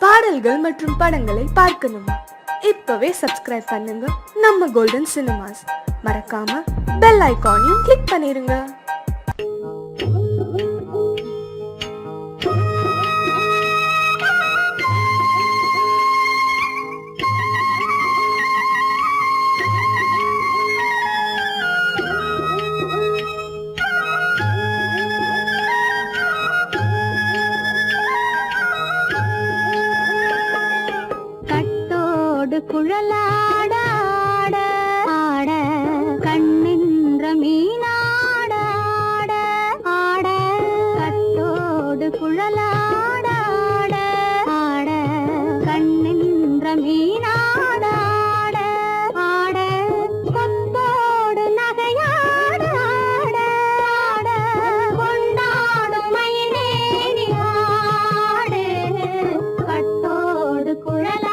பாடல்கள் மற்றும் படங்களை பார்க்கணுமா? இப்பவே சப்ஸ்கிரைப் பண்ணுங்க நம்ம கோல்டன் சினிமாஸ். மறக்காம பெல் ஐகானையும் கிளிக் பண்ணிருங்க. குழலாட ஆட ஆட கண்ணின்ற மீனாட ஆட ஆட கட்டோடு குழலாட ஆட ஆட கண்ணின்ற மீனாட ஆட ஆட கொம்போடு நகையாட ஆட ஆட கொண்டாடும் மயிலேறி ஆடு கட்டோடு குழலாட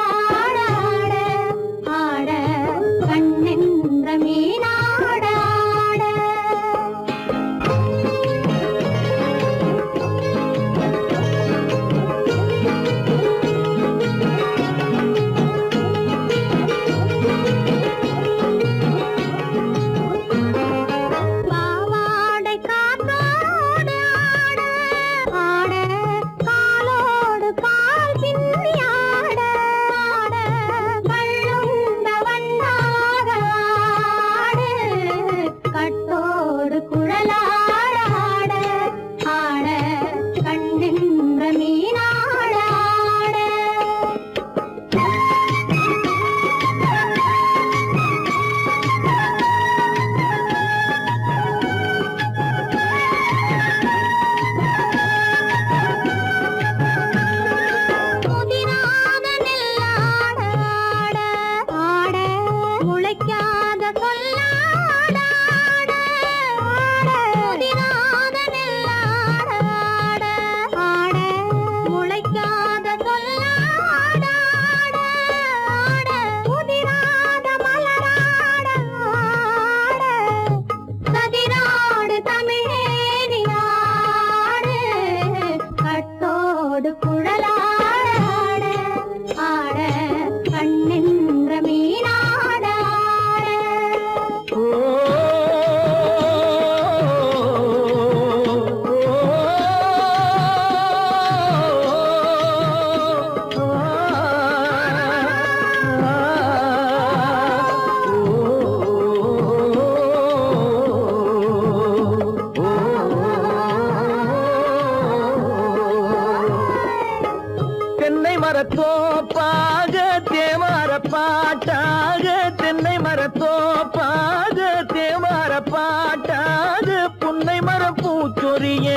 மரத்தோப்பாக தேமார பாட்டாக தென்னை மரத்தோப்பாக தேமார பாட்டாக புன்னை மரம் பூச்சொரிய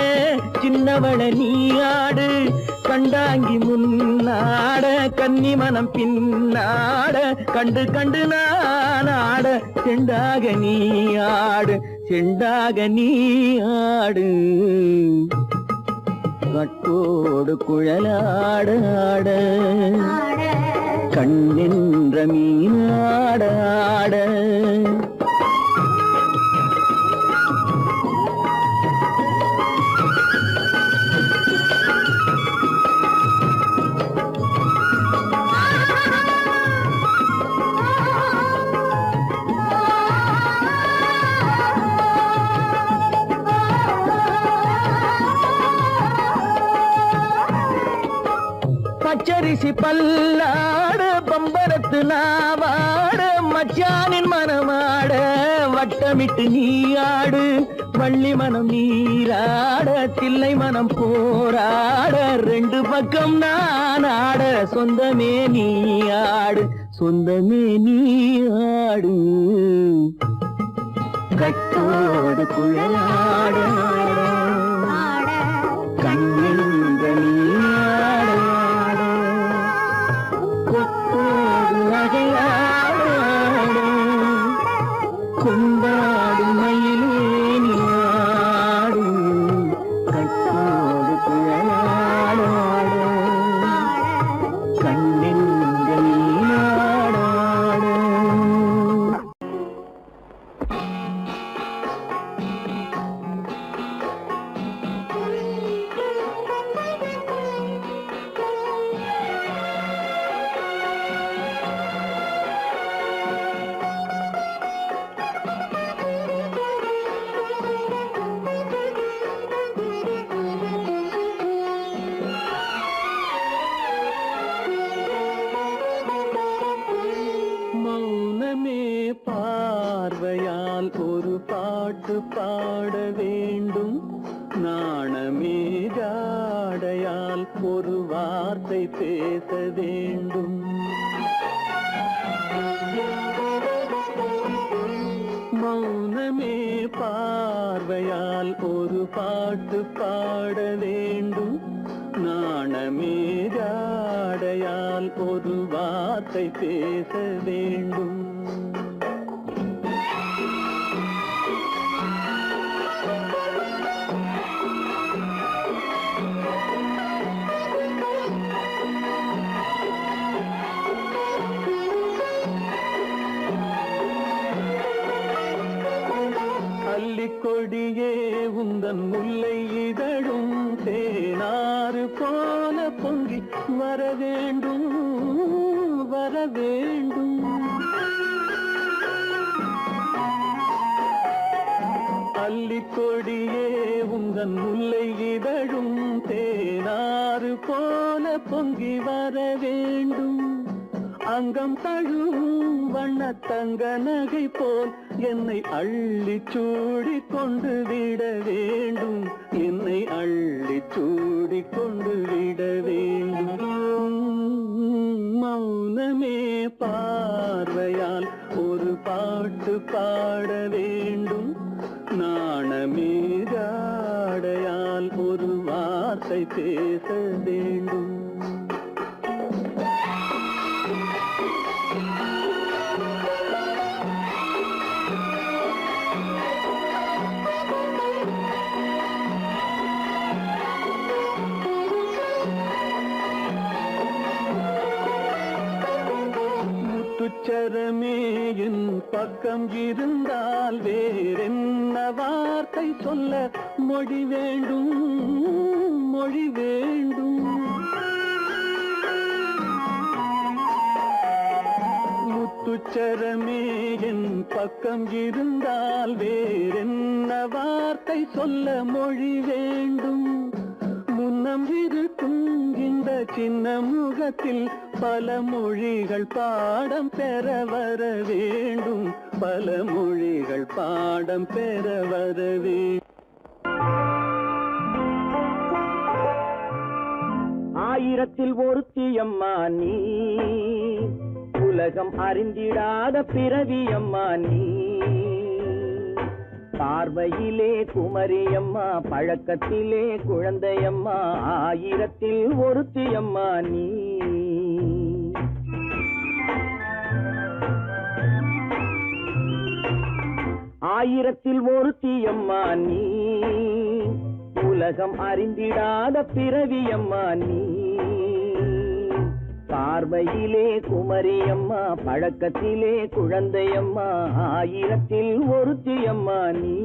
சின்னவள நீயாடு கண்டாங்கி முன்னாட கன்னி மனம் பின்னாட கண்டு கண்டு நானாட செண்டாக நீயாடு செண்டாக நீயாடு கட்டோடு குழலாட ஆட கண்ணின்ற மீனாட ஆட பச்சரிசி பல்லாட பம்பரத்து நாவாட மச்சானின் மனமாட வட்டமிட்டு நீயாடு வள்ளி மனம் நீராட தில்லை மனம் போராட ரெண்டு பக்கம் நான் ஆட சொந்தமே நீயாடு சொந்தமே நீயாடு கட்டோடு குழலாட கண்ணின்ற நீயாட கொண்டாடு மயிலேனி ஆடு கட்டோடு குழலாட கண்ணின்ற நீராட பாட்டு பாட வேண்டும். நாணமே ஜாடையால் ஒரு வார்த்தை பேச வேண்டும். மௌனமே பார்வையால் ஒரு பாட்டு பாட வேண்டும். நாணமே ஜாடையால் ஒரு வார்த்தை பேச வேண்டும். கொடியே உந்தன் முல்லை இதழும் தேனாறு போல பொங்கி வர வேண்டும், வர வேண்டும். அல்லிக்கொடியே உந்தன் முல்லை இதழும் தேனாறு போல பொங்கி வர வேண்டும். அங்கம் தழுவும் வண்ணத்தங்க நகை போல் என்னை அள்ளி சூடி கொண்டு விட வேண்டும். என்னை அள்ளி சூடி கொண்டு விட வேண்டும். மௌனமே பார்வையால் ஒரு பாட்டு பாட வேண்டும். நாணமே ஜாடையால் ஒரு வார்த்தை பேச வேண்டும். முத்துச்சரமே என் பக்கம் இருந்தால் வேறென்ன வார்த்தை சொல்ல மொழி வேண்டும், மொழி வேண்டும். முத்துச்சரமே என் பக்கம் இருந்தால் வேறென்ன வார்த்தை சொல்ல மொழி வேண்டும். முன்னம் இருக்கும் இந்த சின்ன முகத்தில் பல மொழிகள் பாடம் பெற வர வேண்டும். பல மொழிகள் பாடம் பெற வர வேண்டும். ஆயிரத்தில் ஒருத்தியம்மா நீ, உலகம் அறிந்திடாத பிறவியம்மா நீ. பார்வையிலே குமரியம்மா, பழக்கத்திலே குழந்தையம்மா. ஆயிரத்தில் ஒருத்தியம்மா நீ. ஆயிரத்தில் ஒருத்தியம்மா நீ, உலகம் அறிந்திடாத பிறவியம்மா நீ. பார்வையிலே குமரியம்மா, பழக்கத்திலே குழந்தையம்மா. ஆயிரத்தில் ஒருத்தியம்மா நீ.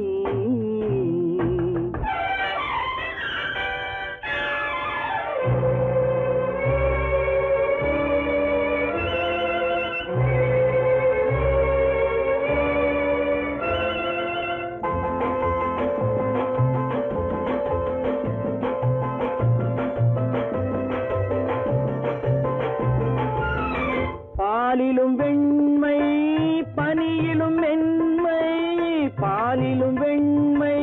பாலிலும் வெண்மை பனியிலும் மென்மை, பாலிலும் வெண்மை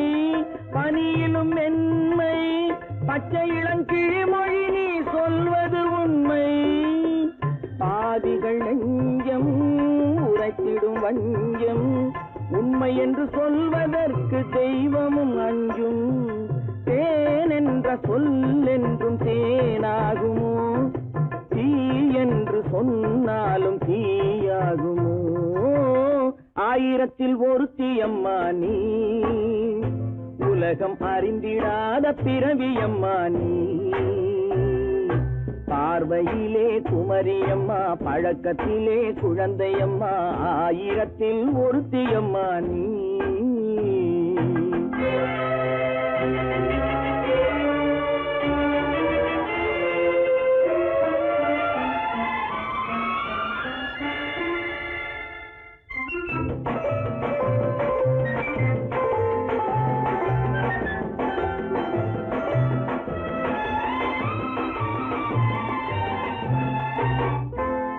பனியிலும் மென்மை. பச்சை இளங்கிழிமொழி நீ சொல்வது உண்மை. பாதிகள் நெஞ்சம் உரைத்திடும் வஞ்சம், உண்மை என்று சொல்வதற்கு தெய்வமும் அஞ்சும். தேன் என்ற சொல் என்றும் தேனாகுமோ, தீ என்று சொன்னாலும் தீயாகுமோ. ஆயிரத்தில் ஒருத்தியம்மா நீ, உலகம் அறிந்திடாத பிறவியம்மா நீ. பார்வையிலே குமரியம்மா, பழக்கத்திலே குழந்தையம்மா. ஆயிரத்தில் ஒருத்தியம்மா நீ.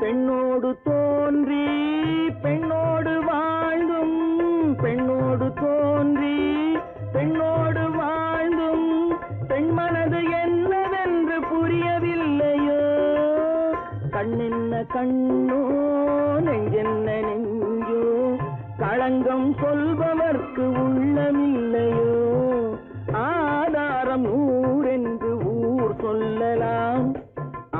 பெண்ணோடு தோன்றி பெண்ணோடு வாழ்ந்தும், பெண்ணோடு தோன்றி கண்ணென்ன கண்ணோ நெஞ்சென்ன நெஞ்சோ களங்கம் சொல்பவர்க்கு உள்ளமில்லையோ ஆதாரம் ஊரென்று ஊர் சொல்லலாம்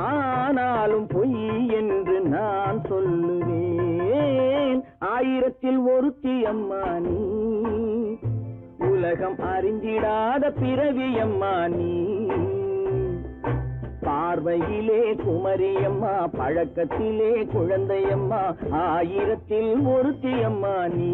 ஆனாலும் பொய் என்று நான் சொல்லுவேன் ஆயிரத்தில் ஒருத்தி அம்மா நீ உலகம் அறிந்திடாத பிறவி அம்மா நீ பார்வையிலே குமரியம்மா பழக்கத்திலே குழந்தையம்மா ஆயிரத்தில் ஒருத்தி அம்மா நீ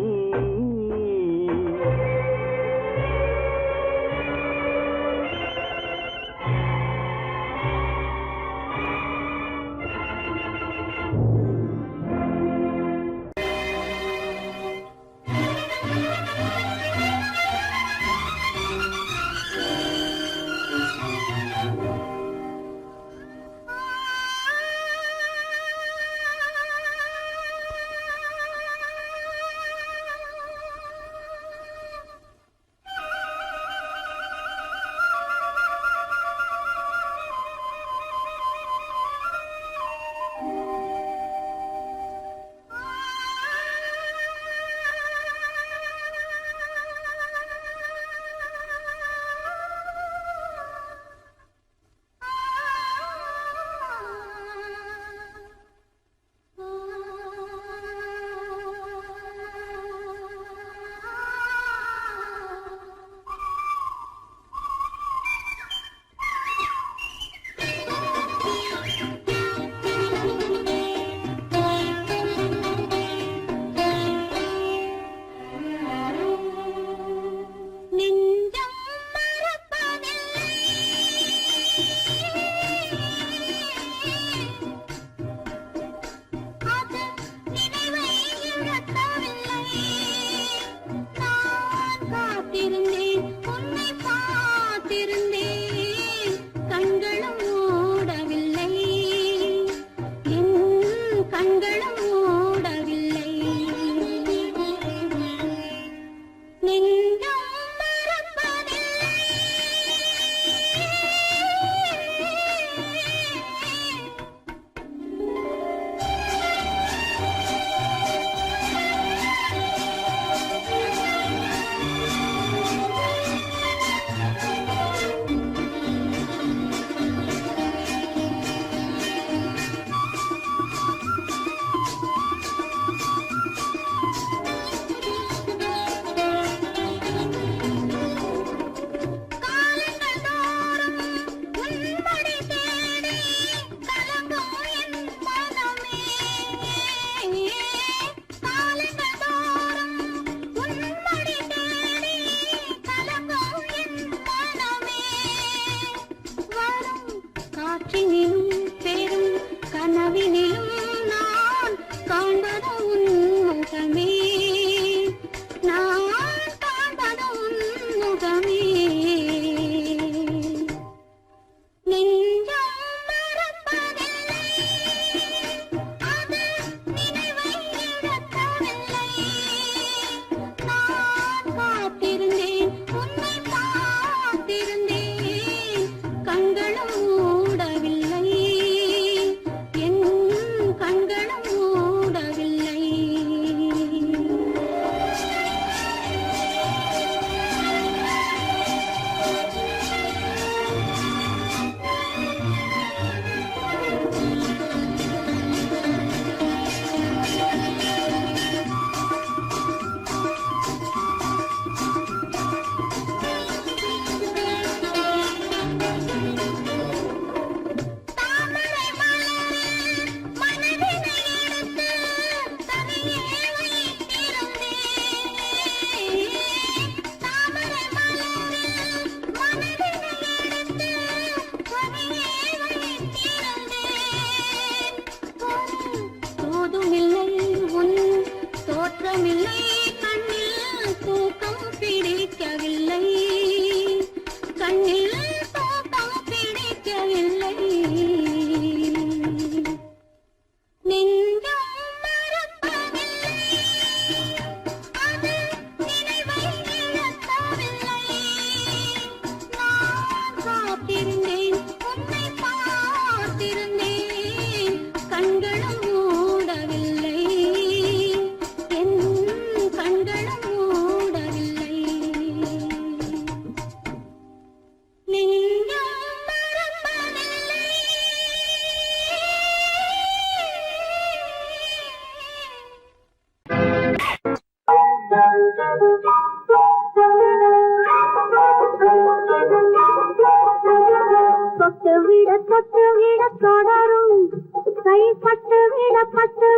கை பட்டு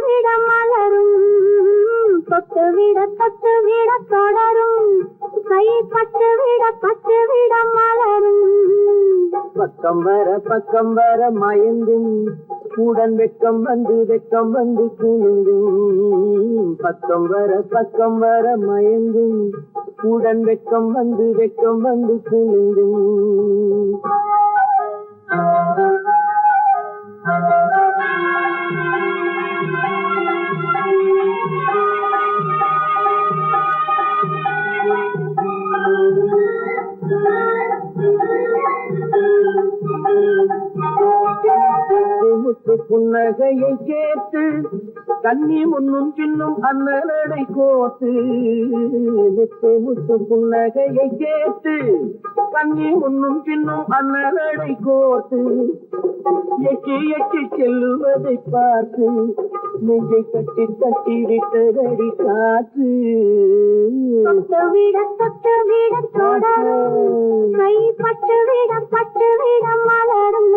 விட மலரும் தொட்டு விட தொடரும் கை பட்டு விட மலரும் பக்கம் வர மயங்கும் உடன் வெக்கம் வந்து குலுங்கும் பக்கம் வர மயங்கும் உடன் வெக்கம் வந்து குலுங்கும் முத்து புன்னகையை கேட்டு கண்ணி முன்னும் பின்னும் அண்ணனடை கோத்து முத்து புன்னகையை கேட்டு கண்ணி முன்னும் பின்னும் அண்ணனடை கோத்து எட்டி செல்லுவதை பார்த்து நெஞ்சை கட்டி விட்டதடி காற்று தொட்டு விட தொடரும் கை பட்டு விட மலரும்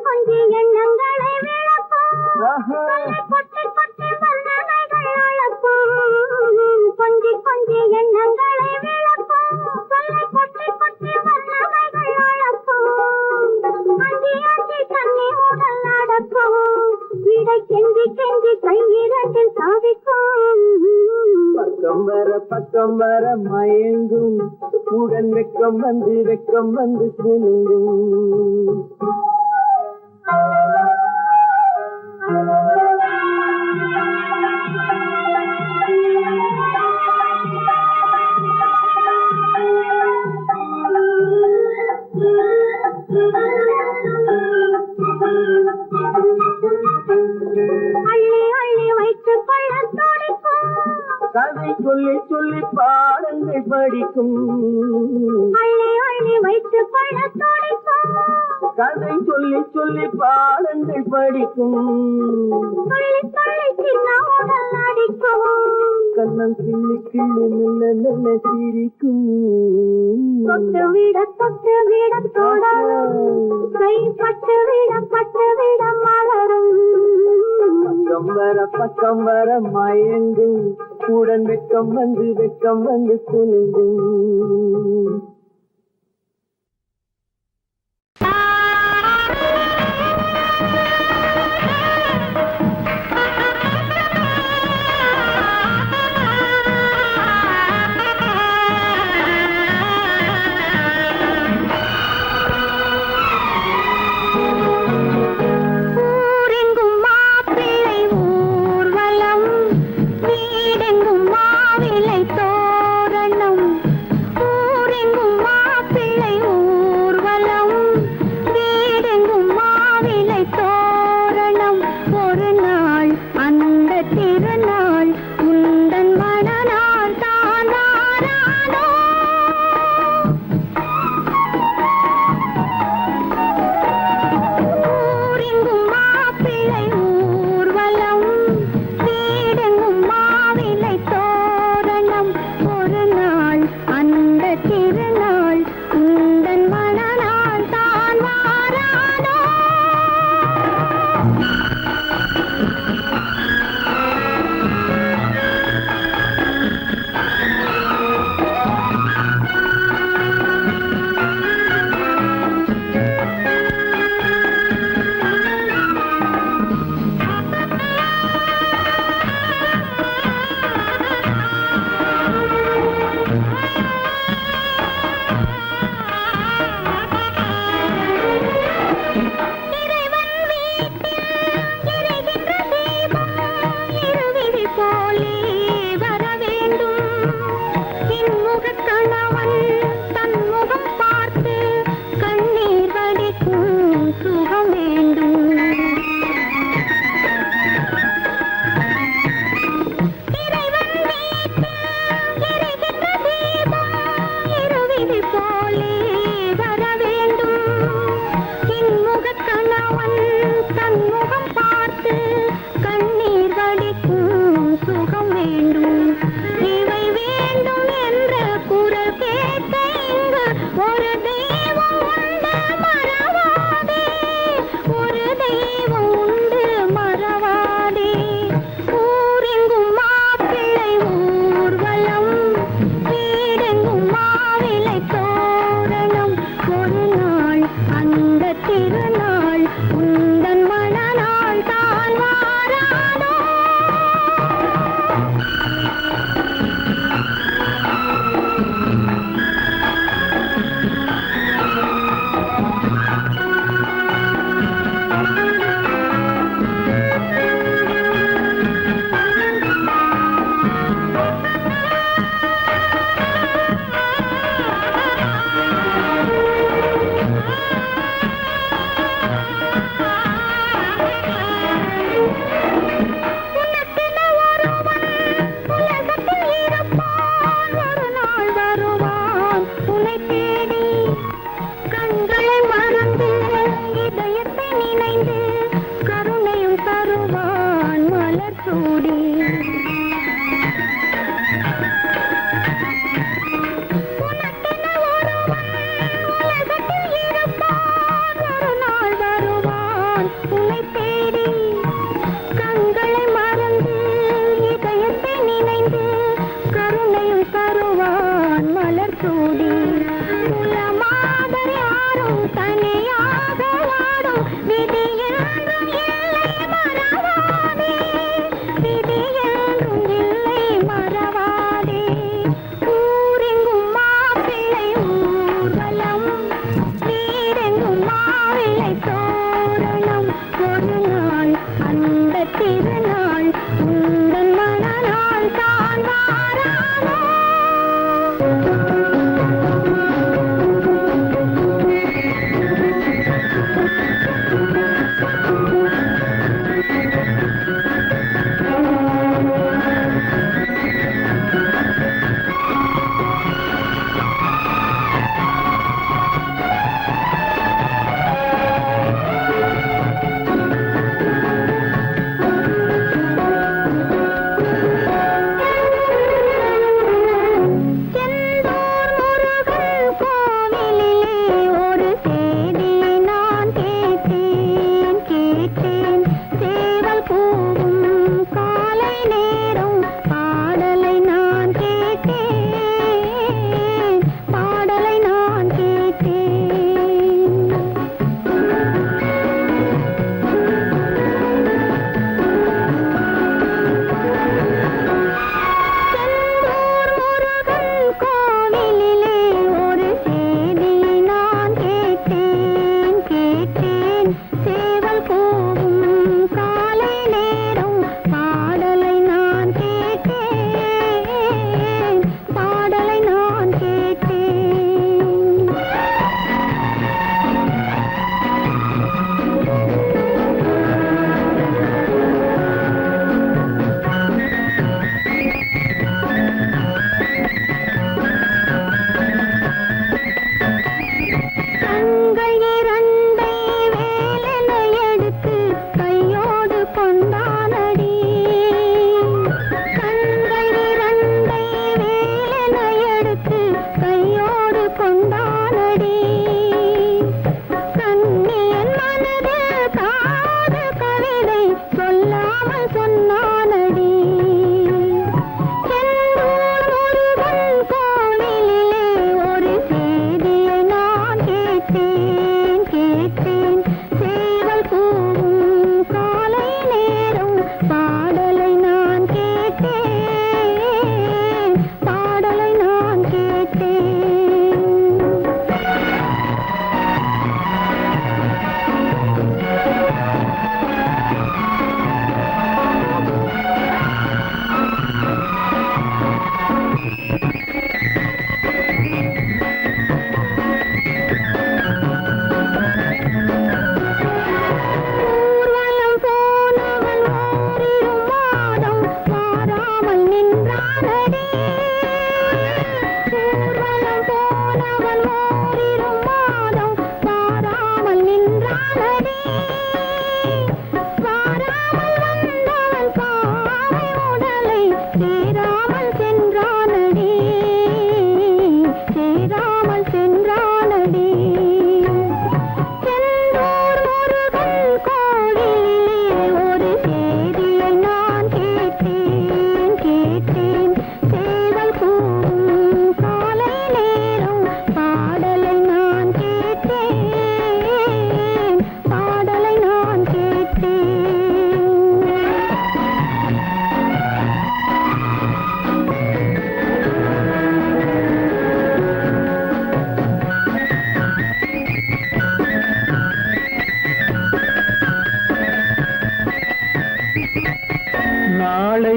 கொஞ்சி எண்ணங்களை விளக்கும் கொட்டி வண்ணமைகள் அழக்கும் கொஞ்சி எண்ணங்களை விளக்கும் கொட்டி வண்ணமைகள் அழக்கும் அஞ்சி தண்ணி உடல் நடக்கும் இடை கெஞ்சி கையிரண்டில் சாதிக்கும் பக்கம் வர மயங்கும் உடன் வெக்கம் வந்து குலுங்கும் அள்ளி வைத்து பள்ள துடிக்கும் கதை சொல்லி பாடங்கள் படிக்கும் அள்ளி வைத்து பள்ள துடிக்கும் கதை சொல்லி பாடங்கள் படிக்கும் சொல்லி சின்ன உடல் அடிக்கும் கண்ணம் கிள்ளி நல்ல சிரிக்கும் தொட்டு விட தொடரும் கை பட்டு விட மலரும் பக்கம் வர மயங்கும் உடன் வெக்கம் வந்து குலுங்கும் வீடெங்கும் மாவிலை தோரணம் ஊரெங்கும்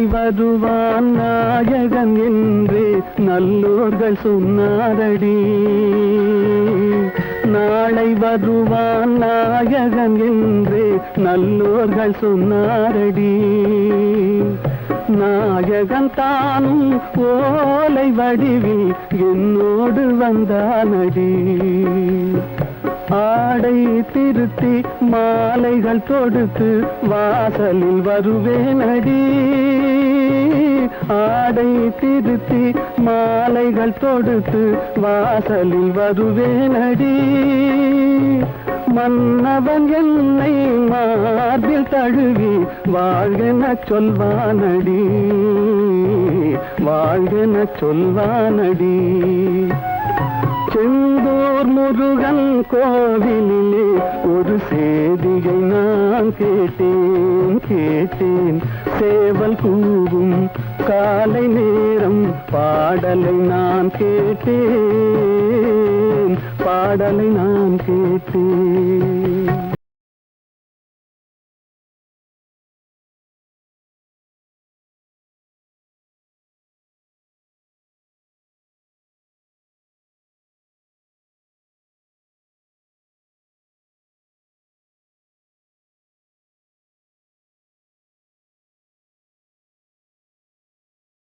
நாளை வருவான் நாயகன் என்று நல்லோர்கள் சொன்னாரடி. நாளை வருவான் நாயகன் என்று நல்லோர்கள் சொன்னாரடி. நாயகன் தானும் ஓலை வடிவில் என்னோடு வந்தானடி. ஆடை திருத்தி மாலைகள் தொடுத்து வாசலில் வருவேனடி. ஆடை திருத்தி மாலைகள் தொடுத்து வாசலில் வருவேனடி. மன்னவன் என்னை மார்பில் தழுவி வாழ்கென சொல்வானடி. வாழ்கென சொல்வானடி. செந்தூர் முருகன் கோவிலிலே ஒரு சேதியை நான் கேட்டேன். சேவல் கூவும் காலை நேரம் பாடலை நான் கேட்டேன்.